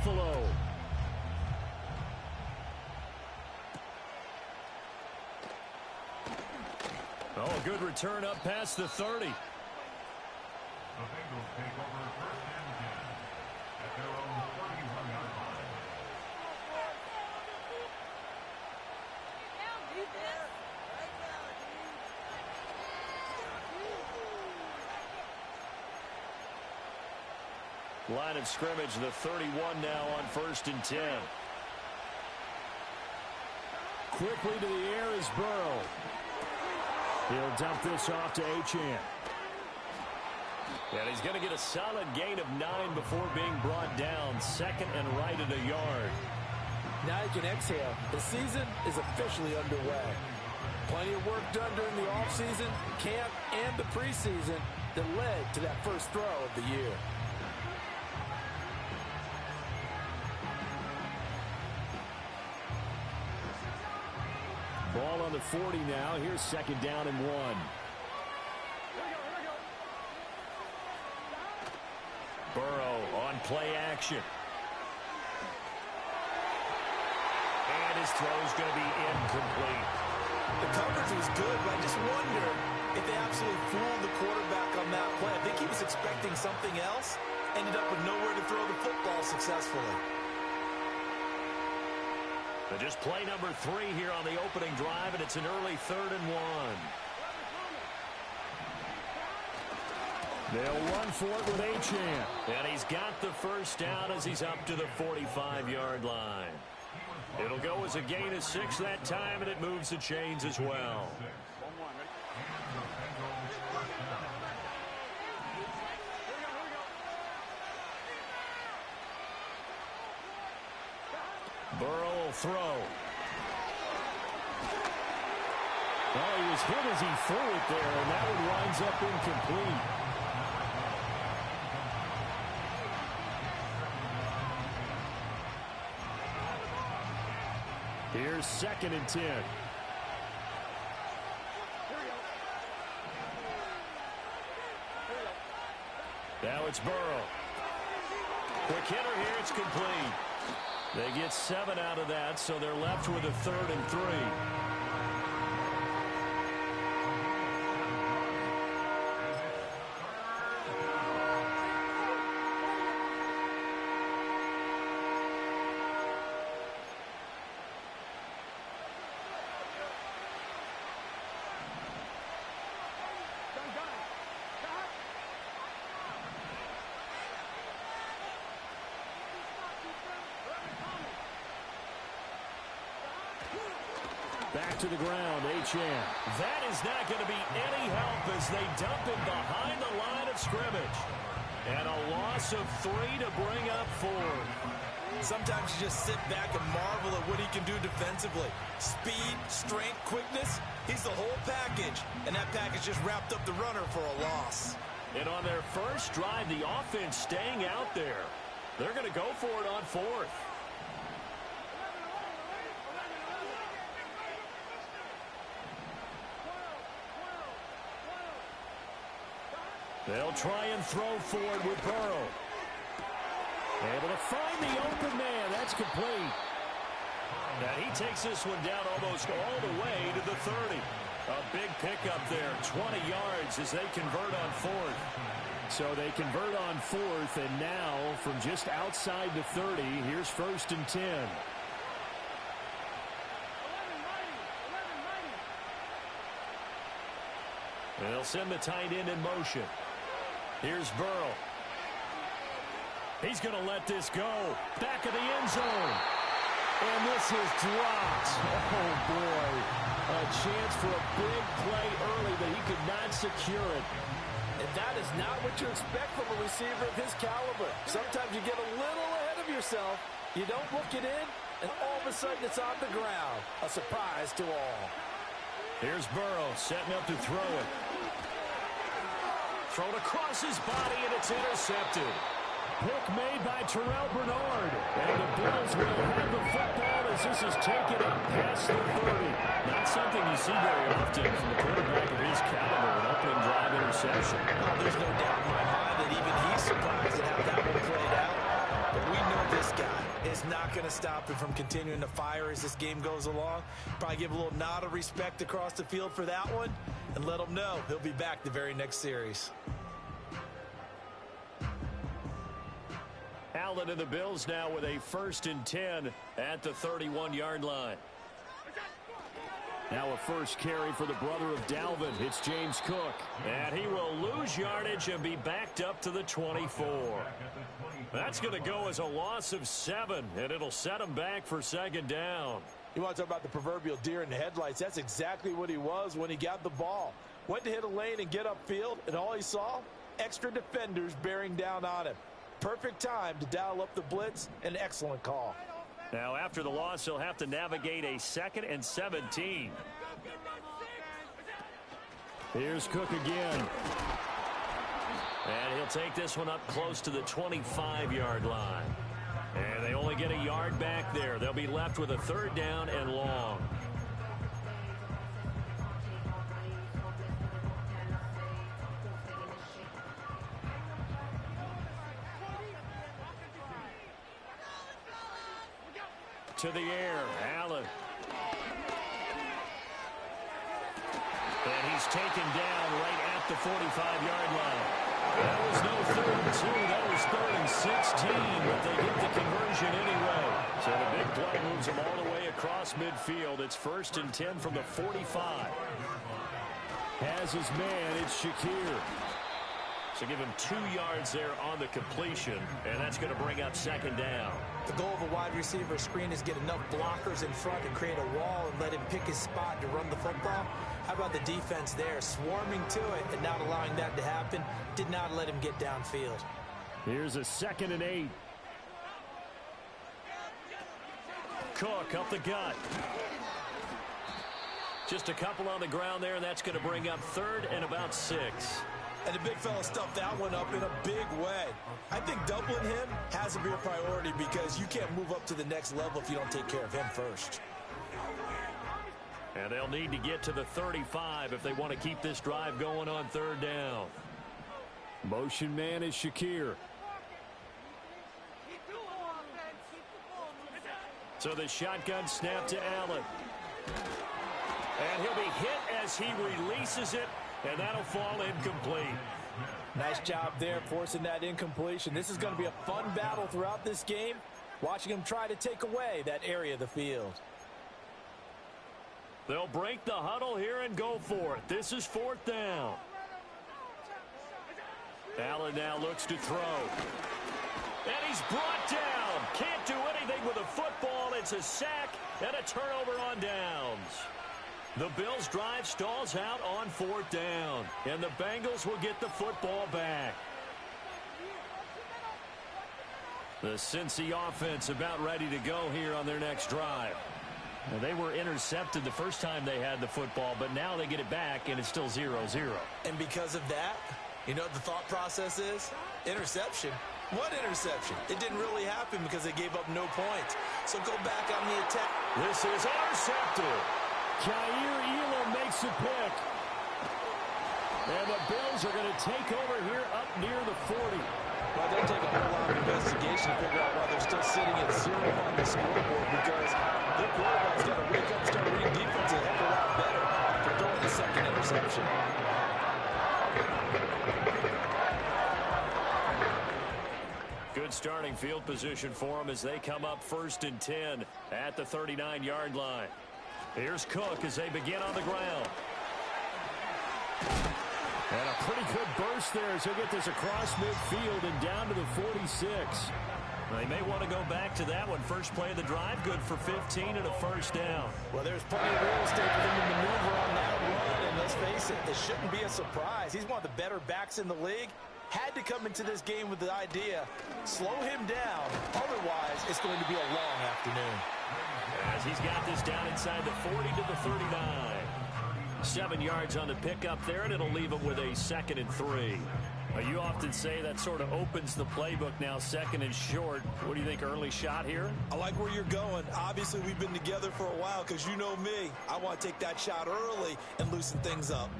Buffalo. Oh, a good return up past the 30. The Bengals take over first and 10 at their own 41-yard line. Line of scrimmage, the 31 now on first and 10. Quickly to the air is Burrow. He'll dump this off to Achane. And he's going to get a solid gain of 9 before being brought down. Second and right at a yard. Now you can exhale. The season is officially underway. Plenty of work done during the offseason, camp, and the preseason that led to that first throw of the year. Ball on the 40 now. Here's second down and 1. Burrow on play action. And his throw's going to be incomplete. The coverage was good, but I just wonder if they absolutely fooled the quarterback on that play. I think he was expecting something else. Ended up with nowhere to throw the football successfully. But just play number 3 here on the opening drive, and it's an early 3rd and 1. They'll run for it with Achane. And he's got the first down as he's up to the 45-yard line. It'll go as a gain of 6 that time, and it moves the chains as well. Burrow will throw. Oh, he was hit as he threw it there, and that one winds up incomplete. Here's second and 10. Now it's Burrow. Quick hitter here, it's complete. They get 7 out of that, so they're left with a 3rd and 3. Back to the ground, Achane. That is not going to be any help as they dump him behind the line of scrimmage. And a loss of 3 to bring up 4. Sometimes you just sit back and marvel at what he can do defensively. Speed, strength, quickness, he's the whole package. And that package just wrapped up the runner for a loss. And on their first drive, the offense staying out there. They're going to go for it on 4th. They'll try and throw forward with Burrow. Able to find the open man. That's complete. Now he takes this one down almost all the way to the 30. A big pickup there, 20 yards as they convert on 4th. So they convert on 4th, and now from just outside the 30, here's first and 10. They'll send the tight end in motion. Here's Burrow. He's going to let this go. Back of the end zone. And this is dropped. Oh, boy. A chance for a big play early, but he could not secure it. And that is not what you expect from a receiver of his caliber. Sometimes you get a little ahead of yourself. You don't look it in, and all of a sudden it's on the ground. A surprise to all. Here's Burrow setting up to throw it. Thrown across his body, and it's intercepted. Pick made by Terrell Bernard. And the Bills will have the football as this is taken up past the 30. Not something you see very often from a quarterback of his caliber, an opening drive interception. Well, there's no doubt in my mind that even he's surprised at how that one played out. But we know this guy. It's not going to stop him from continuing to fire as this game goes along. Probably give a little nod of respect across the field for that one and let him know he'll be back the very next series. Allen and the Bills now with a 1st and 10 at the 31-yard line. Now a first carry for the brother of Dalvin. It's James Cook. And he will lose yardage and be backed up to the 24. That's going to go as a loss of 7, and it'll set him back for 2nd down. You want to talk about the proverbial deer in the headlights. That's exactly what he was when he got the ball. Went to hit a lane and get upfield, and all he saw? Extra defenders bearing down on him. Perfect time to dial up the blitz. An excellent call. Now, after the loss, he'll have to navigate a 2nd and 17. Here's Cook again. And he'll take this one up close to the 25-yard line. And they only get a yard back there. They'll be left with a 3rd down and long. To the air, Allen. And he's taken down right at the 45-yard line. That was no 3rd and 2. That was 3rd and 16, but they get the conversion anyway. So the big play moves them all the way across midfield. It's 1st and 10 from the 45. Has his man, it's Shakir. So give him 2 yards there on the completion, and that's going to bring up 2nd down. The goal of a wide receiver screen is get enough blockers in front to create a wall and let him pick his spot to run the football. How about the defense there, swarming to it and not allowing that to happen? Did not let him get downfield. Here's a 2nd and 8. Cook up the gut. Just a couple on the ground there, and that's going to bring up 3rd and about 6. And the big fella stuffed that one up in a big way. I think doubling him has to be a priority because you can't move up to the next level if you don't take care of him first. And they'll need to get to the 35 if they want to keep this drive going on 3rd down. Motion man is Shakir. So the shotgun snap to Allen. And he'll be hit as he releases it. And that'll fall incomplete. Nice job there forcing that incompletion. This is going to be a fun battle throughout this game. Watching him try to take away that area of the field. They'll break the huddle here and go for it. This is 4th down. Allen now looks to throw. And he's brought down. Can't do anything with a football. It's a sack and a turnover on downs. The Bills' drive stalls out on 4th down, and the Bengals will get the football back. The Cincy offense about ready to go here on their next drive. Now, they were intercepted the first time they had the football, but now they get it back, and it's still 0-0. And because of that, you know what the thought process is? Interception. What interception? It didn't really happen because they gave up no points. So go back on the attack. This is intercepted. Jair Elam makes a pick. And the Bills are going to take over here up near the 40. Well, they'll take a whole lot of investigation to figure out why they're still sitting at 0 on the scoreboard because their quarterback's got to wake up and start reading defense a heck of a lot better for throwing the 2nd interception. Good starting field position for them as they come up 1st and 10 at the 39-yard line. Here's Cook as they begin on the ground. And a pretty good burst there as he'll get this across midfield and down to the 46. They may want to go back to that one. First play of the drive, good for 15 and a 1st down. Well, there's plenty of real estate for them to maneuver on that run, and let's face it, it shouldn't be a surprise. He's one of the better backs in the league. Had to come into this game with the idea, slow him down. Otherwise, it's going to be a long afternoon. As he's got this down inside the 40 to the 39. 7 yards on the pickup there, and it'll leave him with a 2nd and 3. You often say that sort of opens the playbook now, 2nd and short. What do you think, early shot here? I like where you're going. Obviously, we've been together for a while because you know me. I want to take that shot early and loosen things up.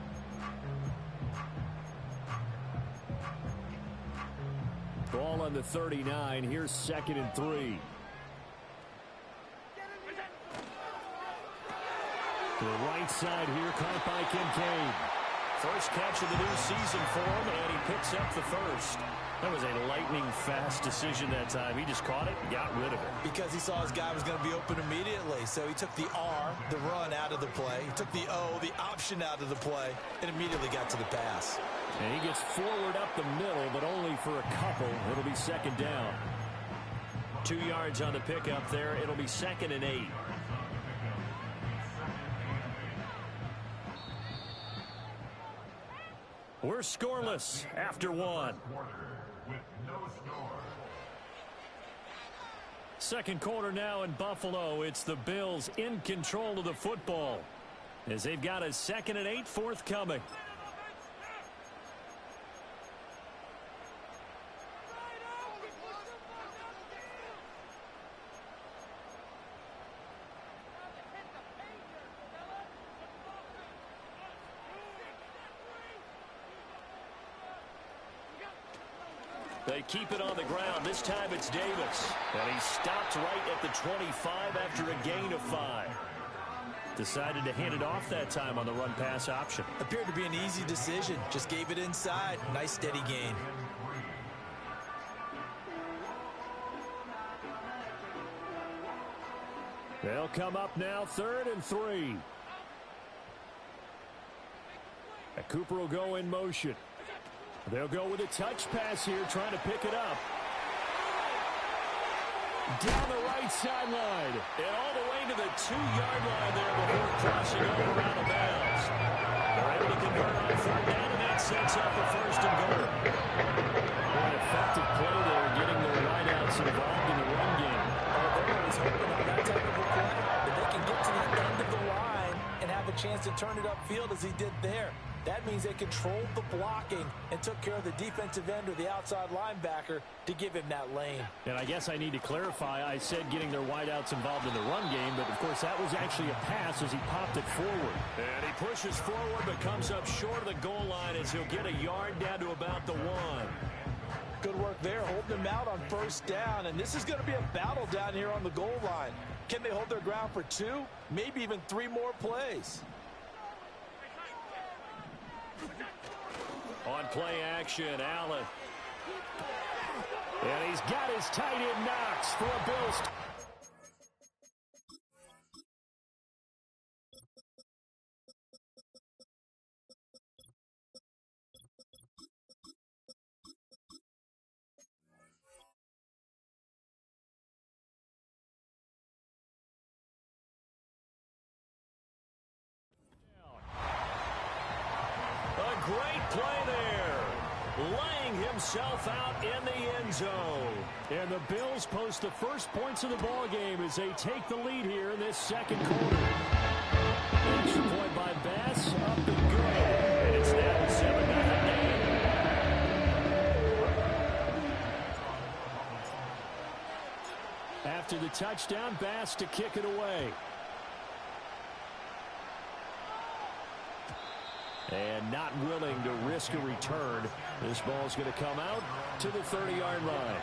Ball on the 39. Here's 2nd and 3. To the right side here, caught by Kincaid. First catch of the new season for him, and he picks up the first. That was a lightning-fast decision that time. He just caught it and got rid of it. Because he saw his guy was going to be open immediately. So he took the R, the run, out of the play. He took the O, the option, out of the play, and immediately got to the pass. And he gets forward up the middle, but only for a couple. It'll be second down. 2 yards on the pickup there. It'll be 2nd and 8. We're scoreless after one. Second quarter now in Buffalo. It's the Bills in control of the football as they've got a 2nd and 8 forthcoming. They keep it on the ground. This time it's Davis. And he stopped right at the 25 after a gain of 5. Decided to hand it off that time on the run-pass option. Appeared to be an easy decision. Just gave it inside. Nice steady gain. They'll come up now 3rd and 3. And Cooper will go in motion. They'll go with a touch pass here, trying to pick it up. Down the right sideline. And all the way to the 2-yard line there before crossing over out of bounds. They're able to convert on 3rd down, and that sets up a 1st and goal. An effective play there, getting their wideouts involved in the run game. They're always hoping on that type of a play that they can get to the end of the line and have a chance to turn it upfield as he did there. That means they controlled the blocking and took care of the defensive end or the outside linebacker to give him that lane. And I guess I need to clarify, I said getting their wideouts involved in the run game, but of course that was actually a pass as he popped it forward. And he pushes forward but comes up short of the goal line as he'll get a yard down to about the 1. Good work there, holding them out on 1st down, and this is going to be a battle down here on the goal line. Can they hold their ground for 2, maybe even 3 more plays? On play action, Allen. And he's got his tight end Knox for a Bills. Great play there, laying himself out in the end zone. And the Bills post the first points of the ball game as they take the lead here in this 2nd quarter. Extra point by Bass, up and good. And it's now a 7-0 game. After the touchdown, Bass to kick it away. And not willing to risk a return. This ball's going to come out to the 30-yard line.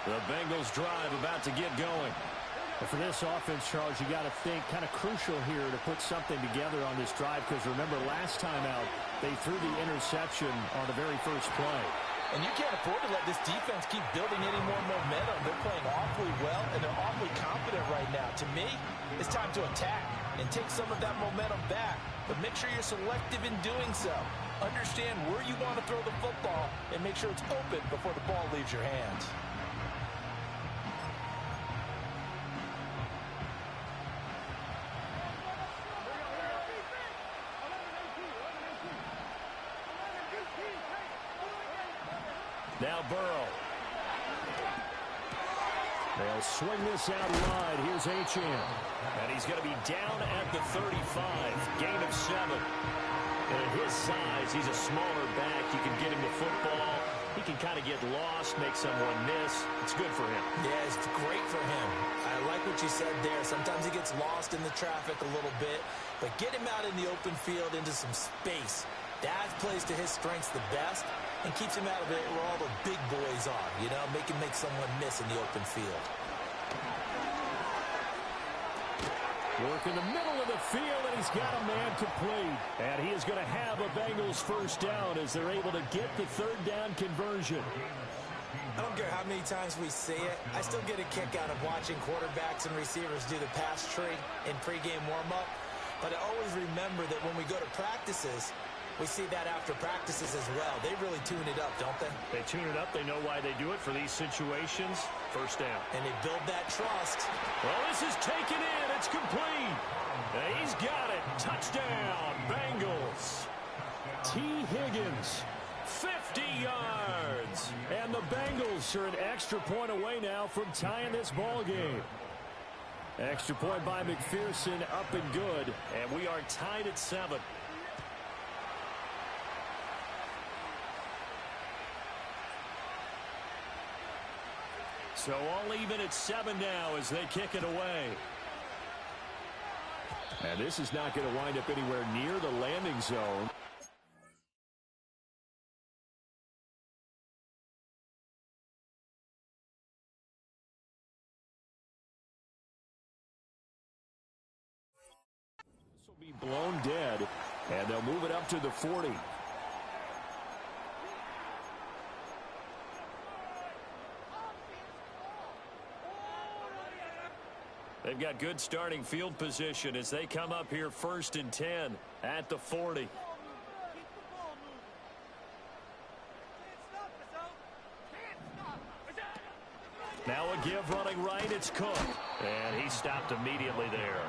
The Bengals drive about to get going. But for this offense, Charles, you got to think kind of crucial here to put something together on this drive, because remember last time out they threw the interception on the very first play. And you can't afford to let this defense keep building any more momentum. They're playing awfully well, and they're awfully confident right now. To me, it's time to attack and take some of that momentum back. But make sure you're selective in doing so. Understand where you want to throw the football and make sure it's open before the ball leaves your hands. Now Burrow. They'll swing this out wide. Here's H.M. And he's going to be down at the 35. Gain of 7. And at his size, he's a smaller back. You can get him the football. He can kind of get lost, make someone miss. It's good for him. Yeah, it's great for him. I like what you said there. Sometimes he gets lost in the traffic a little bit. But get him out in the open field into some space. That plays to his strengths the best and keeps him out of it where all the big boys are, you know, make him make someone miss in the open field. Work in the middle of the field, and he's got a man complete. And he is going to have a Bengals first down as they're able to get the third down conversion. I don't care how many times we see it. I still get a kick out of watching quarterbacks and receivers do the pass tree in pregame warm-up. But I always remember that when we go to practices, we see that after practices as well. They really tune it up, don't they? They tune it up. They know why they do it for these situations. First down. And they build that trust. Well, this is taken in. It's complete. And he's got it. Touchdown, Bengals. T. Higgins, 50 yards. And the Bengals are an extra point away now from tying this ball game. Extra point by McPherson, up and good. And we are tied at 7. So all even at 7 now as they kick it away. And this is not going to wind up anywhere near the landing zone. This will be blown dead, and they'll move it up to the 40. They've got good starting field position as they come up here 1st and 10 at the 40. Now a give running right. It's Cook. And he stopped immediately there.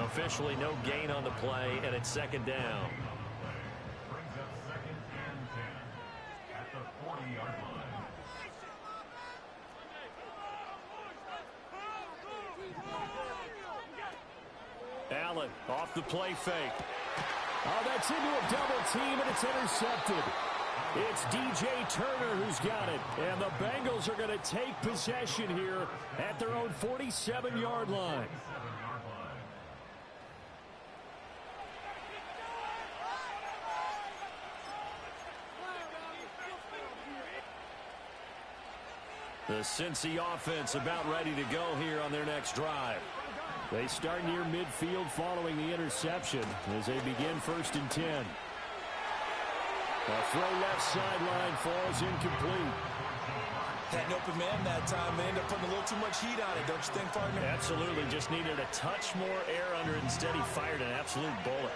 Officially no gain on the play, and it's 2nd down. Brings up 2nd and 10 at the 40-yard line. Allen off the play fake. Oh, that's into a double team, and it's intercepted. It's DJ Turner who's got it. And the Bengals are going to take possession here at their own 47-yard line. The Cincy offense about ready to go here on their next drive. They start near midfield following the interception as they begin 1st and 10. A throw left sideline falls incomplete. Had an open man that time. They ended up putting a little too much heat on it, don't you think, partner? Absolutely. Just needed a touch more air under it. Instead, he fired an absolute bullet.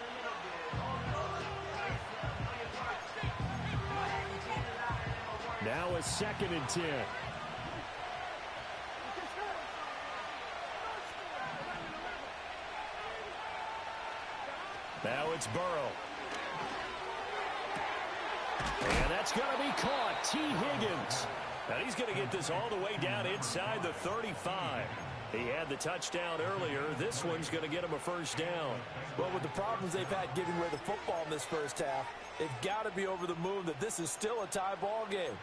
Now a 2nd and 10. Now it's Burrow. And that's going to be caught. T. Higgins. And he's going to get this all the way down inside the 35. He had the touchdown earlier. This one's going to get him a 1st down. Well, with the problems they've had giving away the football in this first half, they've got to be over the moon that this is still a tie ball game.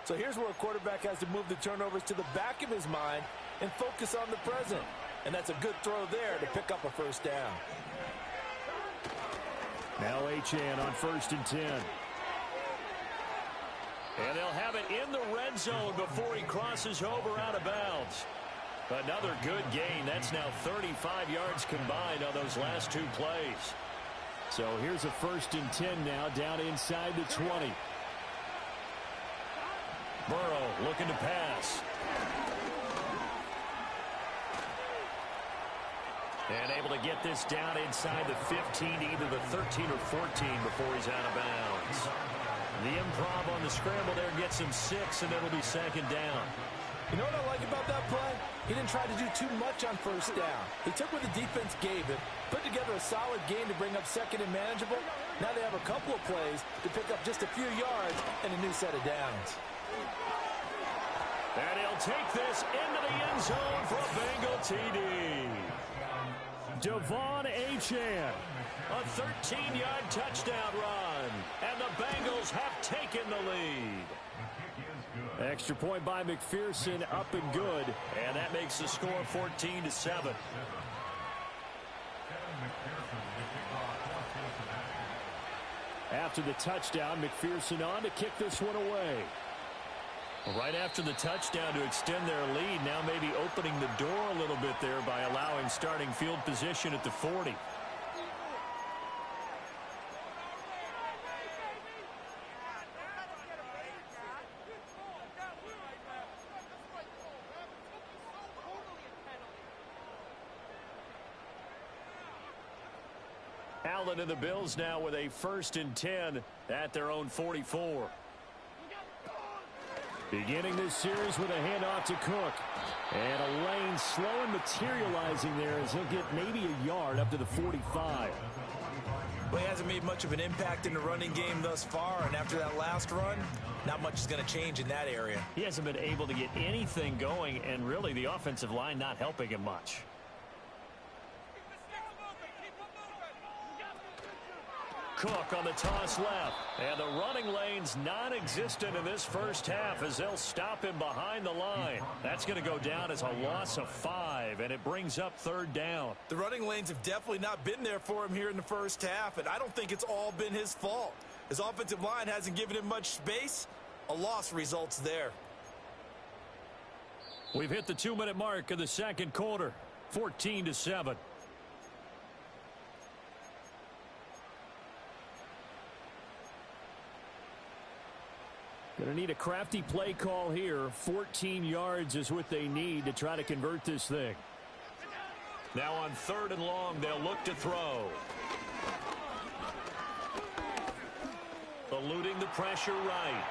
So here's where a quarterback has to move the turnovers to the back of his mind and focus on the present. And that's a good throw there to pick up a 1st down. Now Achane on 1st and 10. And they'll have it in the red zone before he crosses over out of bounds. Another good gain. That's now 35 yards combined on those last 2 plays. So here's a 1st and 10 now down inside the 20. Burrow looking to pass. And able to get this down inside the 15 to either the 13 or 14 before he's out of bounds. The improv on the scramble there gets him 6, and it'll be 2nd down. You know what I like about that play? He didn't try to do too much on 1st down. He took what the defense gave him, put together a solid game to bring up 2nd and manageable. Now they have a couple of plays to pick up just a few yards and a new set of downs. And he'll take this into the end zone for a Bengal TD. Devon Achane. A 13-yard touchdown run. And the Bengals have taken the lead. Extra point by McPherson, up and good. And that makes the score 14-7. After the touchdown, McPherson on to kick this one away. Right after the touchdown to extend their lead, now maybe open opening the door a little bit there by allowing starting field position at the 40. Allen and the Bills now with a 1st and 10 at their own 44. Beginning this series with a handoff to Cook. And a lane slow and materializing there as he'll get maybe a yard up to the 45. Well, he hasn't made much of an impact in the running game thus far, and after that last run, not much is going to change in that area. He hasn't been able to get anything going, and really the offensive line not helping him much. Cook on the toss left. And the running lane's non-existent in this first half as they'll stop him behind the line. That's going to go down as a loss of 5, and it brings up 3rd down. The running lanes have definitely not been there for him here in the first half, and I don't think it's all been his fault. His offensive line hasn't given him much space. A loss results there. We've hit the 2-minute mark of the second quarter. 14-7. Going to need a crafty play call here. 14 yards is what they need to try to convert this thing. Now on 3rd and long, they'll look to throw. Eluding the pressure right.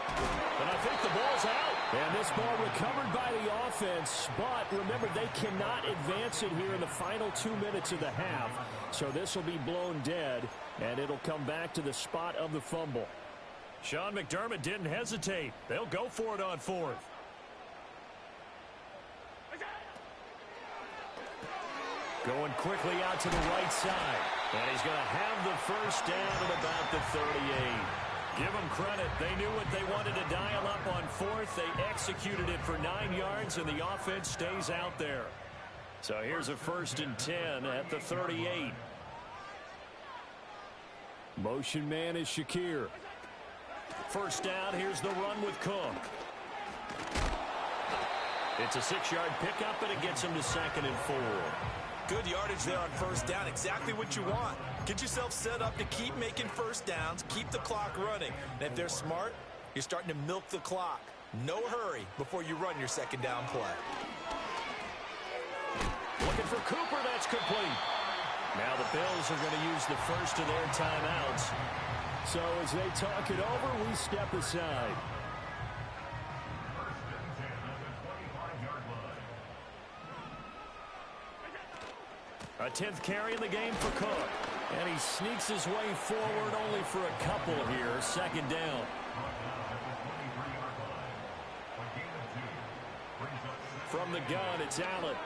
And I think the ball's out. And this ball recovered by the offense. But remember, they cannot advance it here in the final 2 minutes of the half. So this will be blown dead, and it'll come back to the spot of the fumble. Sean McDermott didn't hesitate. They'll go for it on 4th. Going quickly out to the right side. And he's going to have the 1st down at about the 38. Give them credit. They knew what they wanted to dial up on 4th. They executed it for 9 yards, and the offense stays out there. So here's a 1st and 10 at the 38. Motion man is Shakir. 1st down, here's the run with Cook. It's a 6-yard pickup, and it gets him to 2nd and 4. Good yardage there on 1st down, exactly what you want. Get yourself set up to keep making 1st downs, keep the clock running. And if they're smart, you're starting to milk the clock. No hurry before you run your 2nd down play. Looking for Cooper, that's complete. Now the Bills are going to use the first of their timeouts. So as they talk it over, we step aside. A 10th carry in the game for Cook. And he sneaks his way forward only for a couple here. 2nd down. From the gun, it's Allen.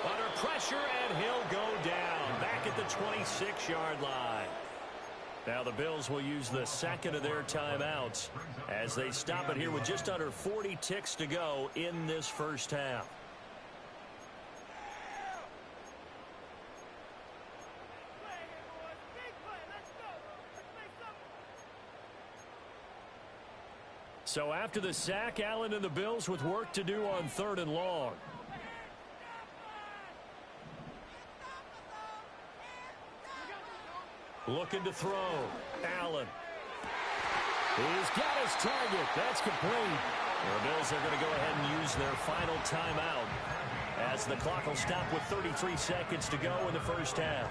Under pressure, and he'll go down. Back at the 26-yard line. Now the Bills will use the 2nd of their timeouts as they stop it here with just under 40 ticks to go in this first half. So after the sack, Allen and the Bills with work to do on 3rd and long. Looking to throw. Allen. He's got his target. That's complete. The Bills are going to go ahead and use their final timeout as the clock will stop with 33 seconds to go in the first half.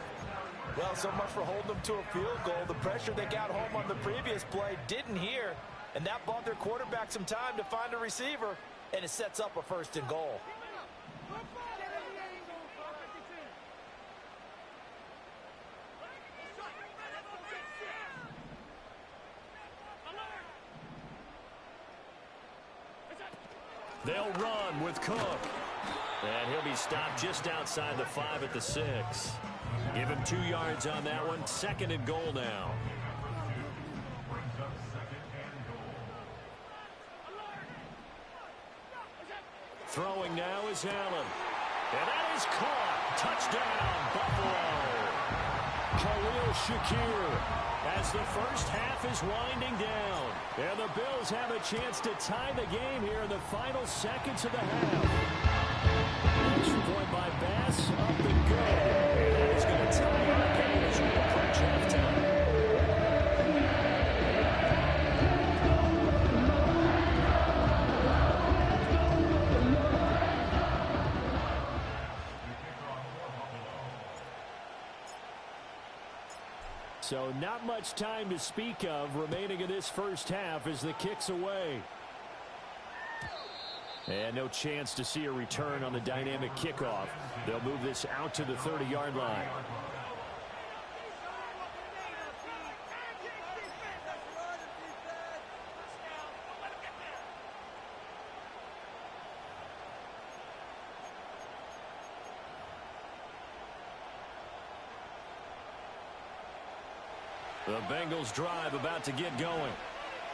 Well, so much for holding them to a field goal. The pressure they got home on the previous play didn't hear, and that bought their quarterback some time to find a receiver, and it sets up a 1st and goal. They'll run with Cook. And he'll be stopped just outside the 5 at the 6. Give him 2 yards on that one. 2nd and goal now. Throwing now is Allen. And that is caught. Touchdown, Buffalo. Khalil Shakir as the first half is winding down. And the Bills have a chance to tie the game here in the final seconds of the half. Extra point by Bass, up and good. And that is going to tie our game as we approach halftime. So not much time to speak of remaining in this first half as the kick's away. And no chance to see a return on the dynamic kickoff. They'll move this out to the 30-yard line. The Bengals drive about to get going.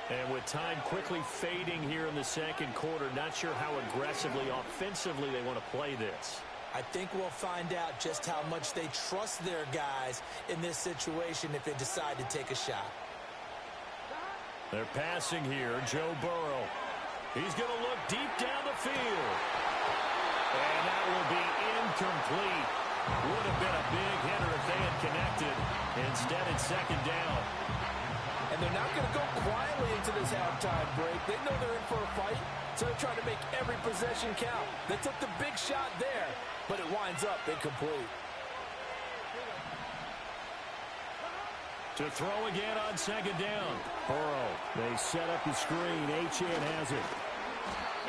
And with time quickly fading here in the second quarter, not sure how aggressively, offensively they want to play this. I think we'll find out just how much they trust their guys in this situation if they decide to take a shot. They're passing here. Joe Burrow. He's going to look deep down the field. And that will be incomplete. Would have been a big hitter if they had connected. Instead, it's second down. And they're not going to go quietly into this halftime break. They know they're in for a fight, so they're trying to make every possession count. They took the big shot there, but it winds up incomplete. To throw again on second down. Burrow, they set up the screen. Achane has it.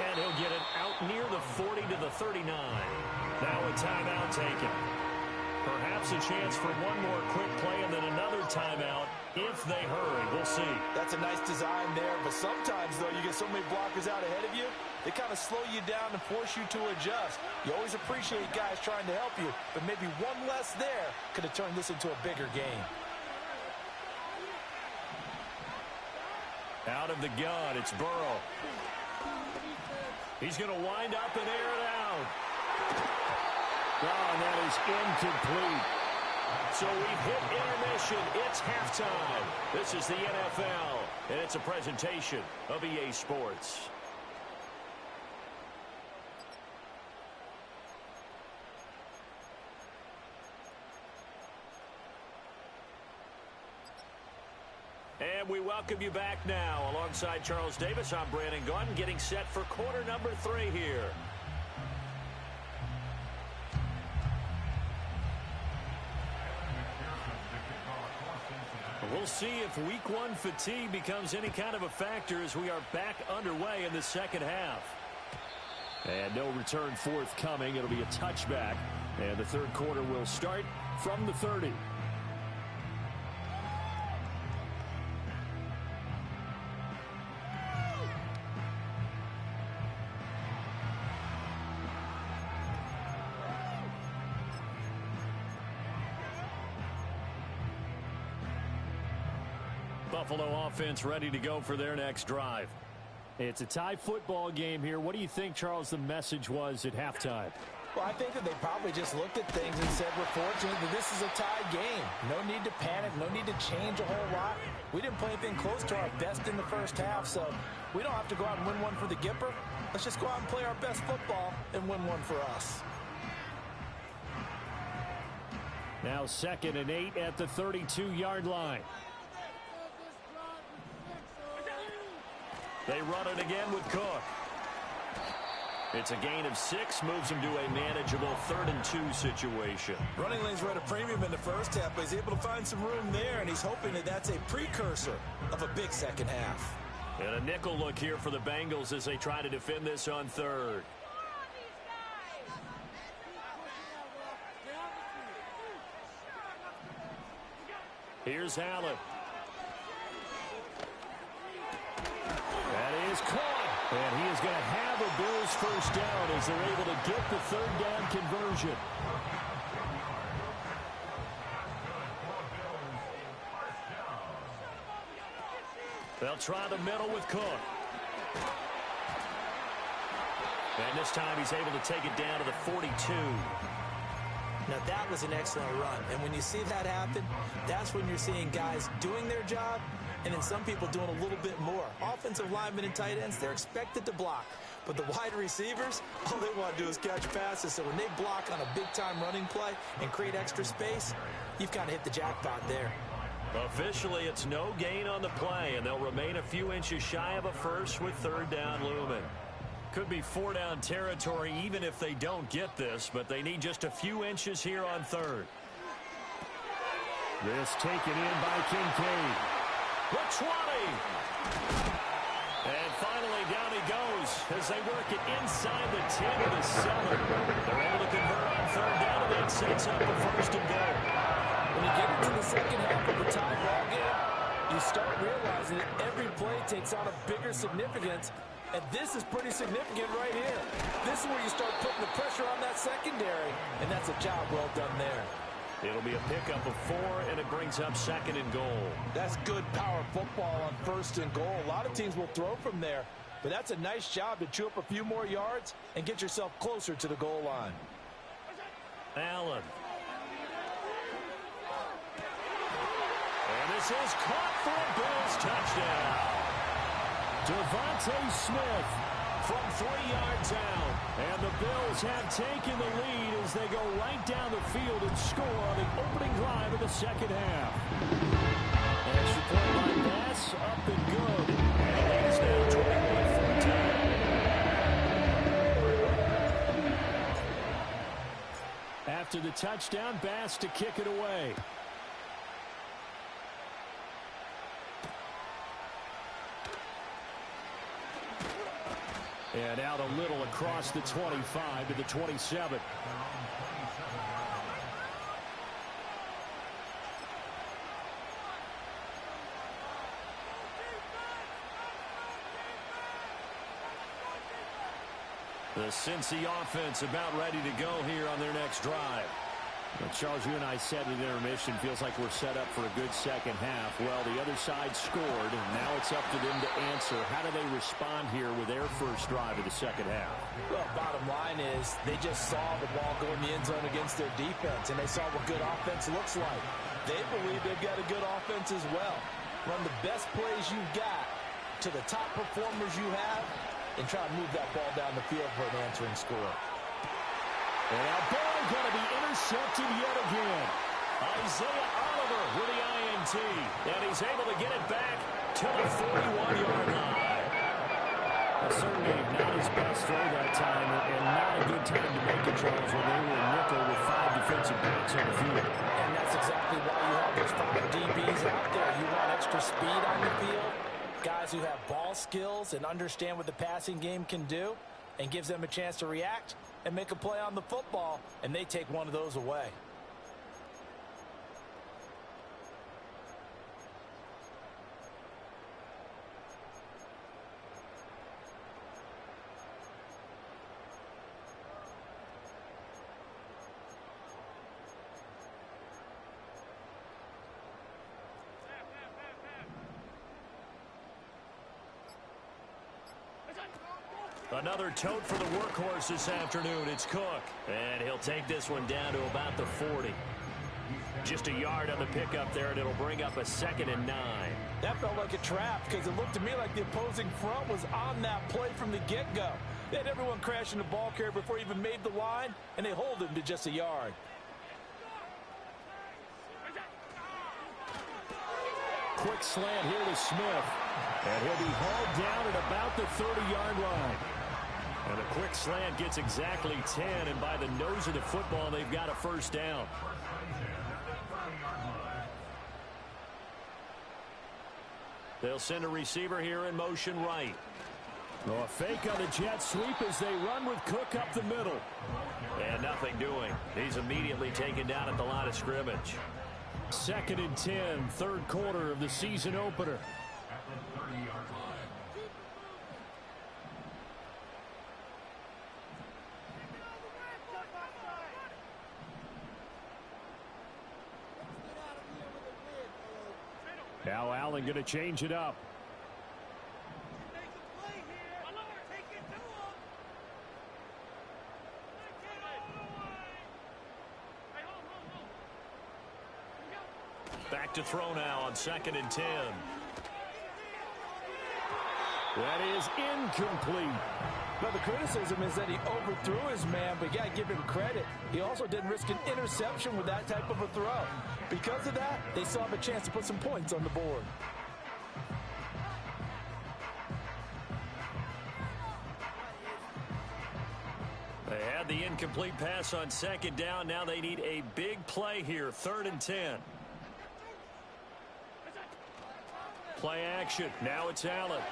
And he'll get it out near the 40 to the 39. Now a timeout taken. Perhaps a chance for one more quick play and then another timeout if they hurry. We'll see. That's a nice design there, but sometimes, though, you get so many blockers out ahead of you, they kind of slow you down and force you to adjust. You always appreciate guys trying to help you, but maybe one less there could have turned this into a bigger game. Out of the gun, it's Burrow. He's going to wind up and air it out. Oh, and that is incomplete. So we've hit intermission. It's halftime. This is the NFL, and it's a presentation of EA Sports. And we welcome you back now. Alongside Charles Davis, I'm Brandon Gaudin, getting set for quarter number 3 here. We'll see if week 1 fatigue becomes any kind of a factor as we are back underway in the second half. And no return forthcoming. It'll be a touchback. And the third quarter will start from the 30. Buffalo offense ready to go for their next drive. It's a tie football game here. What do you think, Charles, the message was at halftime? Well, I think that they probably just looked at things and said, we're fortunate that this is a tie game. No need to panic. No need to change a whole lot. We didn't play anything close to our best in the first half, so we don't have to go out and win one for the Gipper. Let's just go out and play our best football and win one for us. Now 2nd and 8 at the 32-yard line. They run it again with Cook. It's a gain of 6, moves him to a manageable 3rd and 2 situation. Running lanes were at a premium in the first half, but he's able to find some room there, and he's hoping that that's a precursor of a big second half. And a nickel look here for the Bengals as they try to defend this on 3rd. Here's Allen. That is caught. And he is going to have a Bills first down as they're able to get the 3rd down conversion. They'll try the middle with Cook. And this time he's able to take it down to the 42. Now, that was an excellent run. And when you see that happen, that's when you're seeing guys doing their job and then some people doing a little bit more. Offensive linemen and tight ends, they're expected to block. But the wide receivers, all they want to do is catch passes. So when they block on a big-time running play and create extra space, you've kind of hit the jackpot there. Officially, it's no gain on the play, and they'll remain a few inches shy of a first with third down looming. Could be four-down territory even if they don't get this, but they need just a few inches here on third. This taken in by Kincaid. The 20. And finally, down he goes as they work it inside the 10 to the 7. They're able to convert on third down, and that sets up a first and goal. When you get into the second half of a tie ball game, you start realizing that every play takes on a bigger significance, and this is pretty significant right here. This is where you start putting the pressure on that secondary, and that's a job well done there. It'll be a pickup of 4, and it brings up second and goal. That's good power football on first and goal. A lot of teams will throw from there, but that's a nice job to chew up a few more yards and get yourself closer to the goal line. Allen. And this is caught for a Bills touchdown. Devontae Smith from 3 yards out. And the Bills have taken the lead as they go right down the field and score on the opening drive of the second half. Extra point line pass, up and good. And the lead is now 21-14. After the touchdown, Bass to kick it away. And out a little across the 25 to the 27. The Cincy offense about ready to go here on their next drive. Well, Charles, you and I said at intermission, feels like we're set up for a good second half. Well, the other side scored, and now it's up to them to answer. How do they respond here with their first drive of the second half? Well, bottom line is they just saw the ball go in the end zone against their defense, and they saw what good offense looks like. They believe they've got a good offense as well. Run the best plays you've got to the top performers you have and try to move that ball down the field for an answering score. And now ball going to be intercepted yet again. Isaiah Oliver with the INT. And he's able to get it back to the 41-yard line. Certainly not his best throw that time, and not a good time to make it, Charles, when they were in nickel with 5 defensive backs on the field. And that's exactly why you have those 5 DBs out there. You want extra speed on the field, guys who have ball skills and understand what the passing game can do, and gives them a chance to react and make a play on the football, and they take one of those away. Another tote for the workhorse this afternoon. It's Cook. And he'll take this one down to about the 40. Just a yard on the pickup there, and it'll bring up a 2nd and 9. That felt like a trap because it looked to me like the opposing front was on that play from the get-go. They had everyone crashing the ball carrier before he even made the line, and they hold him to just a yard. Quick slant here to Smith. And he'll be hauled down at about the 30-yard line. And a quick slant gets exactly 10, and by the nose of the football, they've got a first down. They'll send a receiver here in motion right. Oh, a fake on the jet sweep as they run with Cook up the middle. And nothing doing. He's immediately taken down at the line of scrimmage. 2nd and 10, third quarter of the season opener. Now Allen going to change it up. Back to throw now on 2nd and 10. That is incomplete. But the criticism is that he overthrew his man, but you got to give him credit. He also didn't risk an interception with that type of a throw. Because of that, they still have a chance to put some points on the board. They had the incomplete pass on 2nd down. Now they need a big play here, 3rd and 10. Play action. Now it's Allen.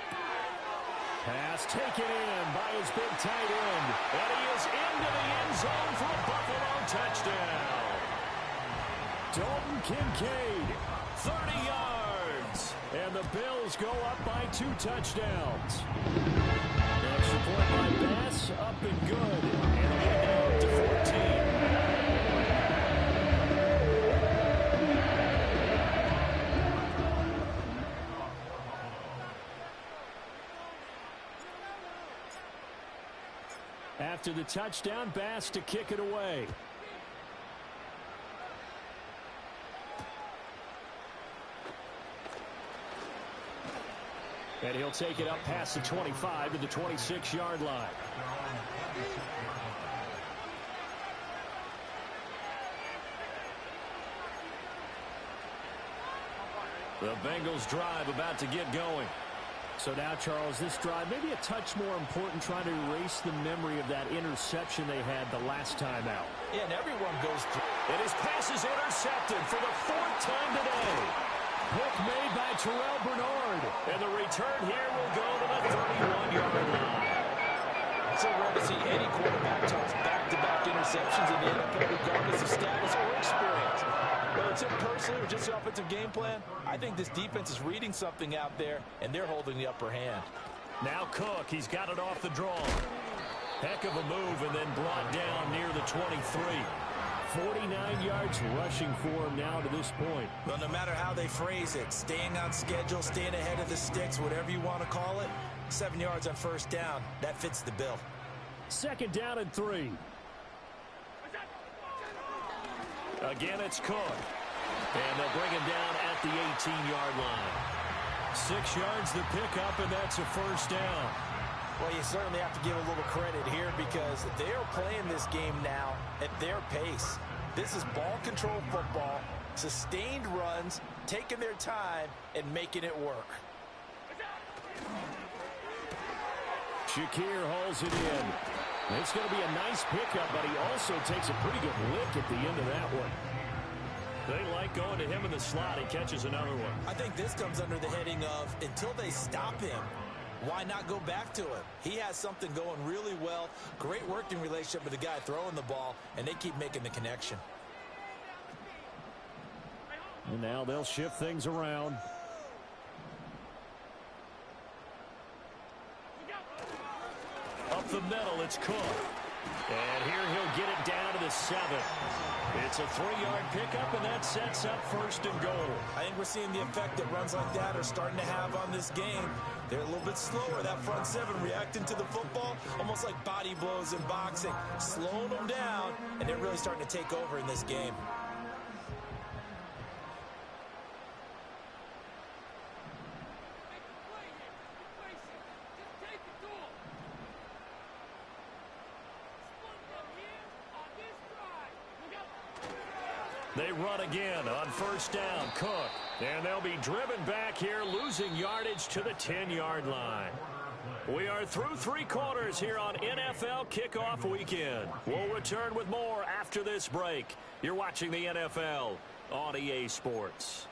Pass taken in by his big tight end. And he is into the end zone for a Buffalo touchdown. Dalton Kincaid, 30 yards. And the Bills go up by 2 touchdowns. Extra point by Bass, up and good. And a lead now up to 14. After the touchdown, Bass to kick it away. And he'll take it up past the 25 to the 26-yard line. The Bengals drive about to get going. So now, Charles, this drive maybe a touch more important, trying to erase the memory of that interception they had the last time out. Yeah, and everyone goes through. And his pass is intercepted for the 4th time today. Pick made by Terrell Bernard. And the return here will go to the 31-yard line. So rare to see any quarterback toss back-to-back interceptions in the NFL, regardless of status or experience. Whether it's him personally or just the offensive game plan, I think this defense is reading something out there, and they're holding the upper hand. Now Cook, he's got it off the draw. Heck of a move, and then brought down near the 23. 49 yards rushing for him now to this point. Well, no matter how they phrase it, staying on schedule, staying ahead of the sticks, whatever you want to call it, 7 yards on 1st down, that fits the bill. 2nd down and 3. Again, it's Cook. And they'll bring him down at the 18-yard line. 6 yards the pickup, and that's a 1st down. Well, you certainly have to give a little credit here because they are playing this game now at their pace. This is ball control football, sustained runs, taking their time, and making it work. Shakir hauls it in. It's going to be a nice pickup, but he also takes a pretty good lick at the end of that one. They like going to him in the slot. He catches another one. I think this comes under the heading of until they stop him, why not go back to him? He has something going really well. Great working relationship with the guy throwing the ball, and they keep making the connection. And now they'll shift things around. Up the middle, it's Cook. And here he'll get it down to the 7. It's a 3-yard pickup, and that sets up 1st and goal. I think we're seeing the effect that runs like that are starting to have on this game. They're a little bit slower, that front 7, reacting to the football, almost like body blows in boxing, slowing them down, and they're really starting to take over in this game. They run again on 1st down, Cook. And they'll be driven back here, losing yardage to the 10-yard line. We are through 3 quarters here on NFL Kickoff Weekend. We'll return with more after this break. You're watching the NFL on EA Sports.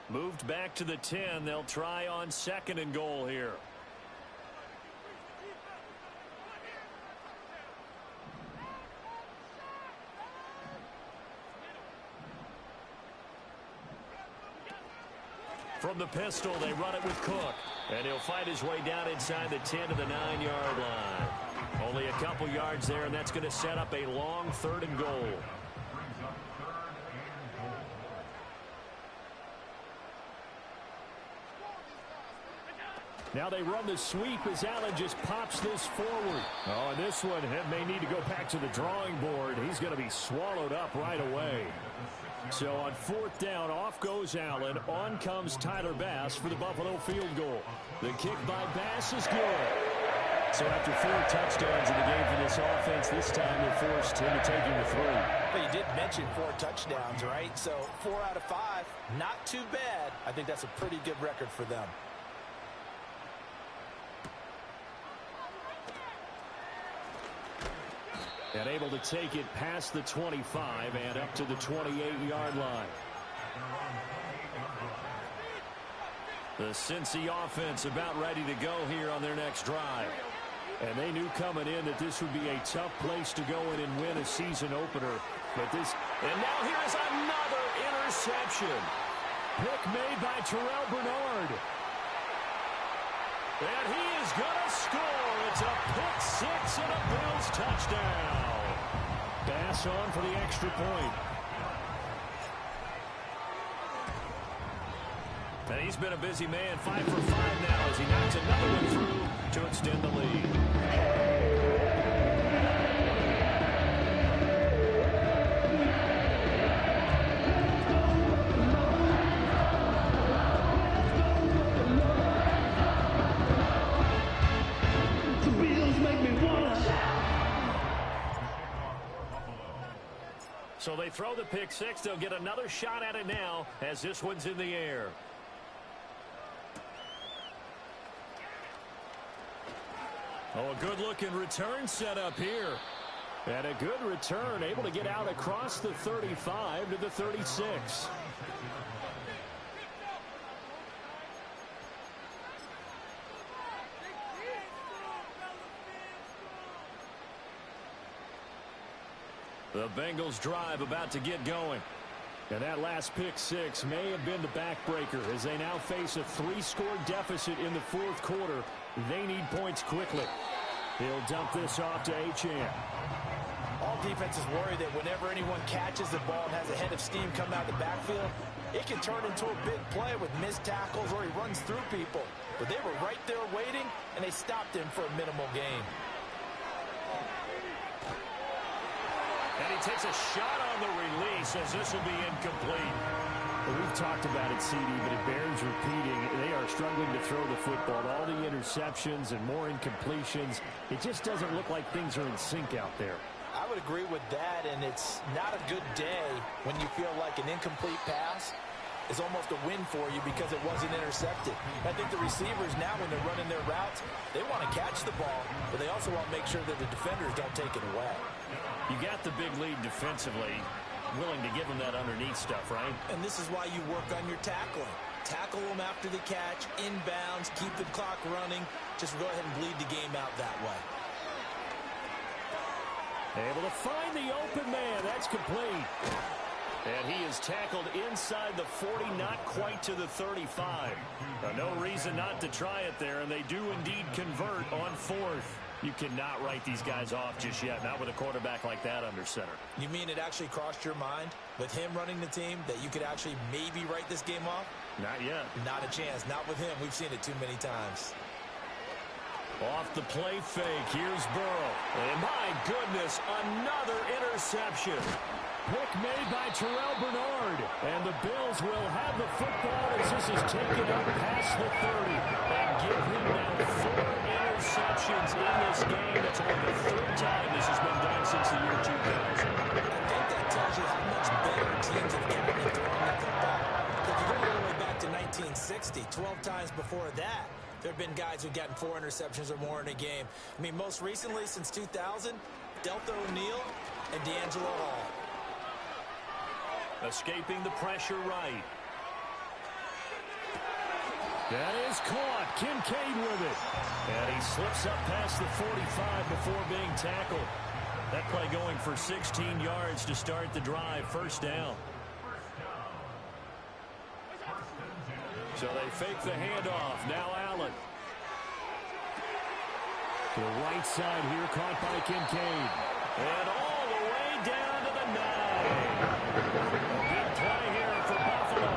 Moved back to the 10. They'll try on 2nd and goal here. From the pistol, they run it with Cook. And he'll fight his way down inside the 10 to the 9-yard line. Only a couple yards there, and that's going to set up a long 3rd and goal. Now they run the sweep as Allen just pops this forward. Oh, and this one may need to go back to the drawing board. He's going to be swallowed up right away. So on fourth down, off goes Allen. On comes Tyler Bass for the Buffalo field goal. The kick by Bass is good. So after 4 touchdowns in the game for this offense, this time they're forced into taking the 3. But you did mention 4 touchdowns, right? So 4 out of 5, not too bad. I think that's a pretty good record for them. And able to take it past the 25 and up to the 28-yard line. The Cincy offense about ready to go here on their next drive. And they knew coming in that this would be a tough place to go in and win a season opener. And now here is another interception. Pick made by Terrell Bernard. And he is going to score. It's a pick 6 and a Bills touchdown. Bass on for the extra point. And he's been a busy man, 5 for 5 now as he knocks another one through to extend the lead. So they throw the pick 6. They'll get another shot at it now as this one's in the air. Oh, a good-looking return set up here. And a good return, able to get out across the 35 to the 36. The Bengals drive about to get going. And that last pick 6 may have been the backbreaker as they now face a 3-score deficit in the fourth quarter. They need points quickly. He'll dump this off to Achane. All defenses worry that whenever anyone catches the ball and has a head of steam coming out of the backfield, it can turn into a big play with missed tackles or he runs through people. But they were right there waiting, and they stopped him for a minimal gain. And he takes a shot on the release as this will be incomplete. Well, we've talked about it, CD, but it bears repeating. They are struggling to throw the football. All the interceptions and more incompletions. It just doesn't look like things are in sync out there. I would agree with that, and it's not a good day when you feel like an incomplete pass is almost a win for you because it wasn't intercepted. I think the receivers now, when they're running their routes, they want to catch the ball, but they also want to make sure that the defenders don't take it away. You got the big lead defensively, willing to give them that underneath stuff, right? And this is why you work on your tackling. Tackle them after the catch, inbounds, keep the clock running. Just go ahead and bleed the game out that way. Able to find the open man. That's complete. And he is tackled inside the 40, not quite to the 35. No reason not to try it there, and they do indeed convert on fourth. You cannot write these guys off just yet, not with a quarterback like that under center. You mean it actually crossed your mind with him running the team that you could actually maybe write this game off? Not yet. Not a chance. Not with him. We've seen it too many times. Off the play fake. Here's Burrow. And my goodness, another interception. Pick made by Terrell Bernard. And the Bills will have the football as this is taken up past the 30. And give him now 4 interceptions in this game. That's only the 3rd time this has been done since the year 2000. I think that tells you how much better teams have gotten at throwing the football. If you go all the way back to 1960, 12 times before that, there have been guys who've gotten 4 interceptions or more in a game. I mean, most recently, since 2000, Deltha O'Neal and D'Angelo Hall. Escaping the pressure right. That is caught. Kincaid with it. And he slips up past the 45 before being tackled. That play going for 16 yards to start the drive. First down. So they fake the handoff. Now Allen. To the right side here, caught by Kincaid. And all the way down to the 9. A big play here for Buffalo.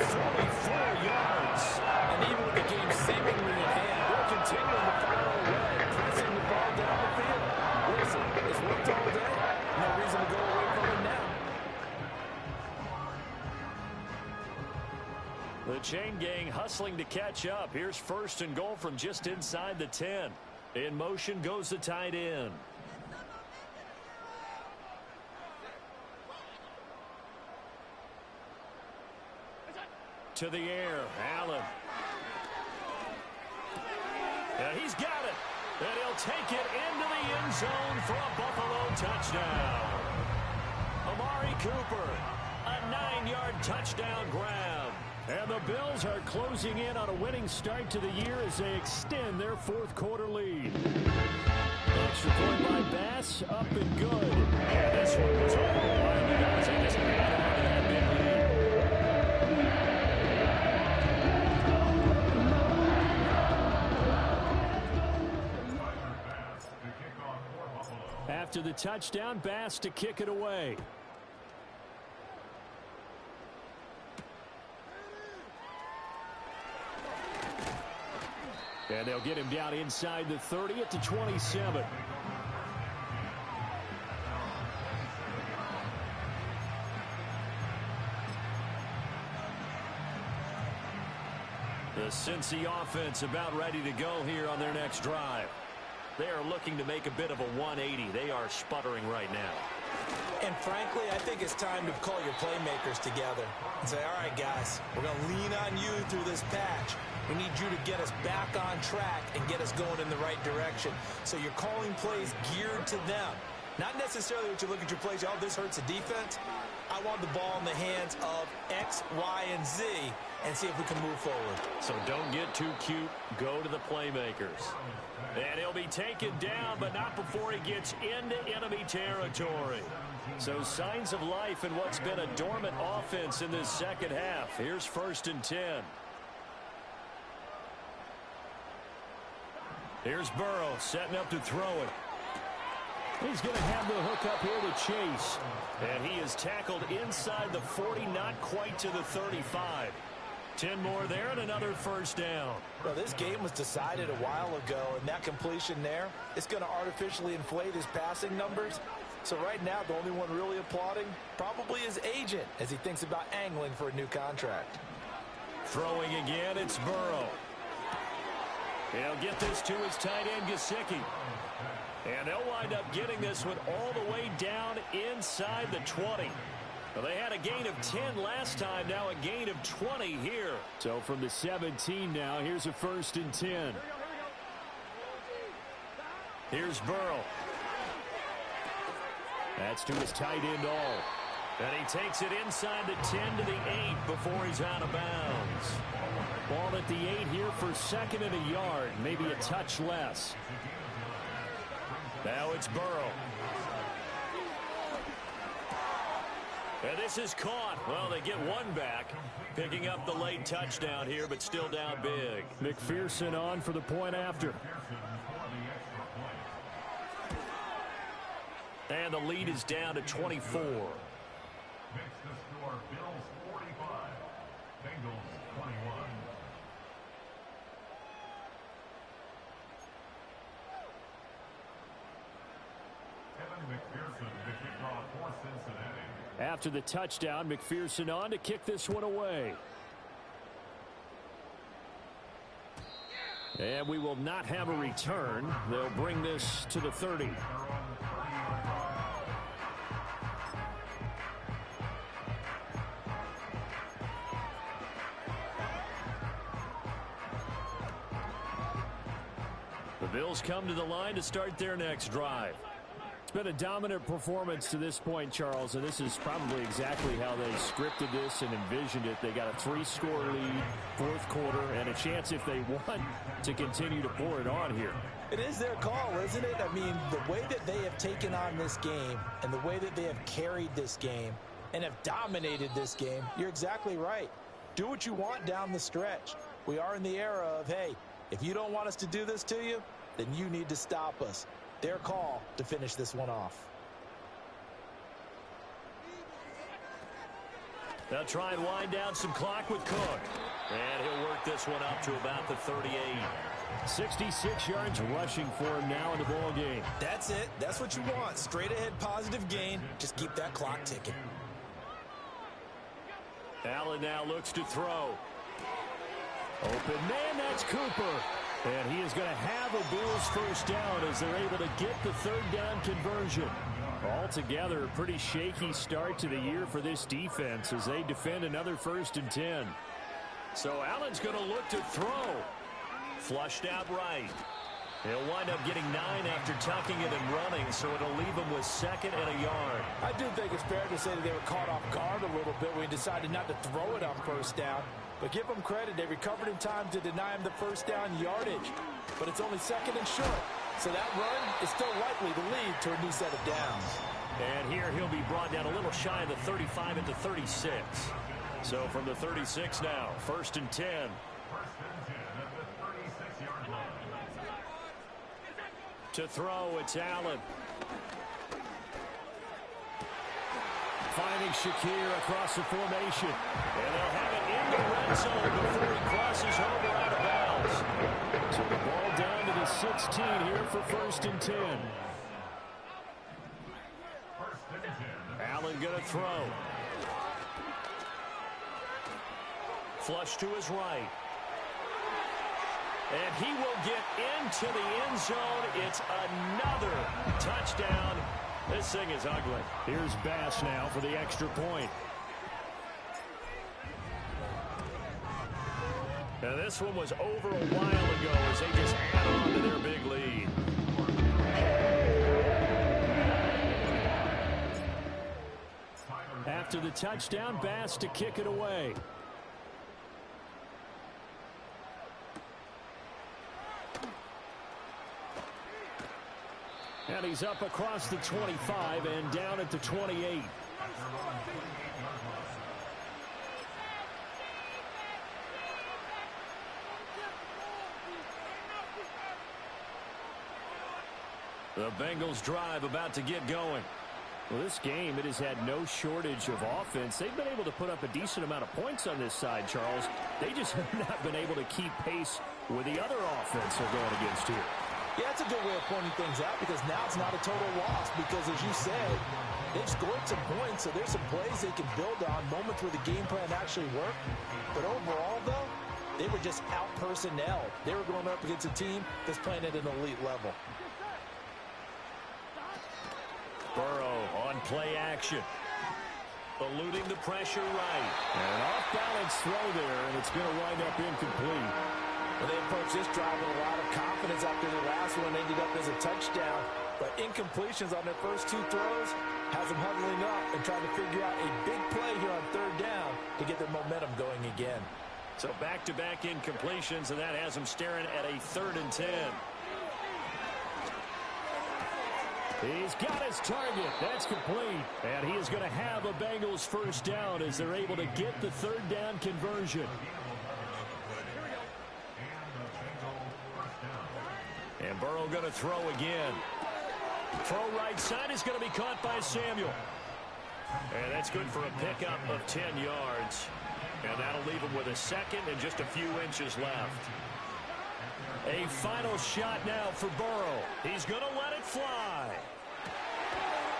44 yards. And even with the game seemingly in hand, chain gang hustling to catch up. Here's first and goal from just inside the 10. In motion goes the tight end. To the air, Allen. And he's got it. And he'll take it into the end zone for a Buffalo touchdown. Amari Cooper, a 9-yard touchdown grab. And the Bills are closing in on a winning start to the year as they extend their fourth quarter lead. Extra point by Bass, up and good. And this one was over a while ago as they just hang on to that big lead. After the touchdown, Bass to kick it away. And they'll get him down inside the 30 at the 27. The Cincy offense about ready to go here on their next drive. They are looking to make a bit of a 180. They are sputtering right now. And frankly, I think it's time to call your playmakers together and say, all right, guys, we're going to lean on you through this patch. We need you to get us back on track and get us going in the right direction. So you're calling plays geared to them. Not necessarily that you look at your plays, oh, this hurts the defense. I want the ball in the hands of X, Y, and Z and see if we can move forward. So don't get too cute. Go to the playmakers. And he'll be taken down, but not before he gets into enemy territory. So signs of life in what's been a dormant offense in this second half. Here's first and 10. Here's Burrow setting up to throw it. He's going to have the hook up here to Chase. And he is tackled inside the 40, not quite to the 35. 10 more there and another first down. Well, this game was decided a while ago, and that completion there is going to artificially inflate his passing numbers. So right now, the only one really applauding probably his agent as he thinks about angling for a new contract. Throwing again, it's Burrow. He'll get this to his tight end, Gesicki. And they'll wind up getting this one all the way down inside the 20. Well, they had a gain of 10 last time, now a gain of 20 here. So from the 17 now, here's a first and 10. Here's Burrow. That's to his tight end all. And he takes it inside the 10 to the 8 before he's out of bounds. Ball at the 8 here for second and a yard, maybe a touch less. Now it's Burrow. And this is caught. Well, they get one back, picking up the late touchdown here, but still down big. McPherson on for the point after. And the lead is down to 24. Makes the score Bills 45, Bengals 21. Evan McPherson, the kickoff for Cincinnati. After the touchdown, McPherson on to kick this one away. And we will not have a return. They'll bring this to the 30. The Bills come to the line to start their next drive. It's been a dominant performance to this point, Charles, and this is probably exactly how they scripted this and envisioned it. They got a 3-score lead, fourth quarter, and a chance, if they want, to continue to pour it on here. It is their call, isn't it? I mean, the way that they have taken on this game and the way that they have carried this game and have dominated this game, you're exactly right. Do what you want down the stretch. We are in the era of, hey, if you don't want us to do this to you, then you need to stop us. Their call to finish this one off. They'll try and wind down some clock with Cook. And he'll work this one up to about the 38. 66 yards rushing for him now in the ball game. That's it. That's what you want. Straight ahead positive gain. Just keep that clock ticking. Allen now looks to throw. Open man, that's Cooper. And he is going to have a Bills first down as they're able to get the third down conversion. Altogether, a pretty shaky start to the year for this defense as they defend another 1st and 10. So Allen's going to look to throw. Flushed out right. He'll wind up getting 9 after tucking it and running, so it'll leave him with 2nd and a yard. I do think it's fair to say that they were caught off guard a little bit when he decided not to throw it on 1st down. But give them credit, they recovered in time to deny him the 1st down yardage. But it's only 2nd and short. So that run is still likely to lead to a new set of downs. And here he'll be brought down a little shy of the 35 at the 36. So from the 36 now, 1st and 10. 1st and 10 at the 36-yard line. To throw, it's Allen. Finding Shakir across the formation. And they'll have it in the red zone before he crosses over out of bounds. So the ball down to the 16 here for 1st and 10. 1st and 10. Allen going to throw. Flush to his right. And he will get into the end zone. It's another touchdown. This thing is ugly. Here's Bass now for the extra point. And this one was over a while ago as they just add on to their big lead. After the touchdown, Bass to kick it away. And he's up across the 25 and down at the 28. The Bengals drive about to get going. Well, this game, it has had no shortage of offense. They've been able to put up a decent amount of points on this side, Charles. They just have not been able to keep pace with the other offense they're going against here. Yeah, it's a good way of pointing things out because now it's not a total loss because, as you said, they've scored some points, so there's some plays they can build on, moments where the game plan actually worked. But overall, though, they were just out-personnelled. They were going up against a team that's playing at an elite level. Burrow on play action. Eluding the pressure right. And an off-balance throw there, and it's going to wind up incomplete. Well, they approached this drive with a lot of confidence after the last one ended up as a touchdown. But incompletions on their first 2 throws has them huddling up and trying to figure out a big play here on 3rd down to get their momentum going again. So back-to-back incompletions, and that has them staring at a 3rd and 10. He's got his target. That's complete. And he is going to have a Bengals first down as they're able to get the 3rd down conversion. And Burrow going to throw again. Throw right side is going to be caught by Samuel. And that's good for a pickup of 10 yards. And that'll leave him with a 2nd and just a few inches left. A final shot now for Burrow. He's going to let it fly.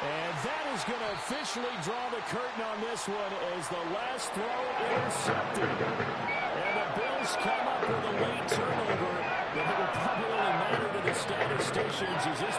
And that is going to officially draw the curtain on this one as the last throw intercepted. And the Bills come up with a late turnover. But it will probably only matter to the statisticians as this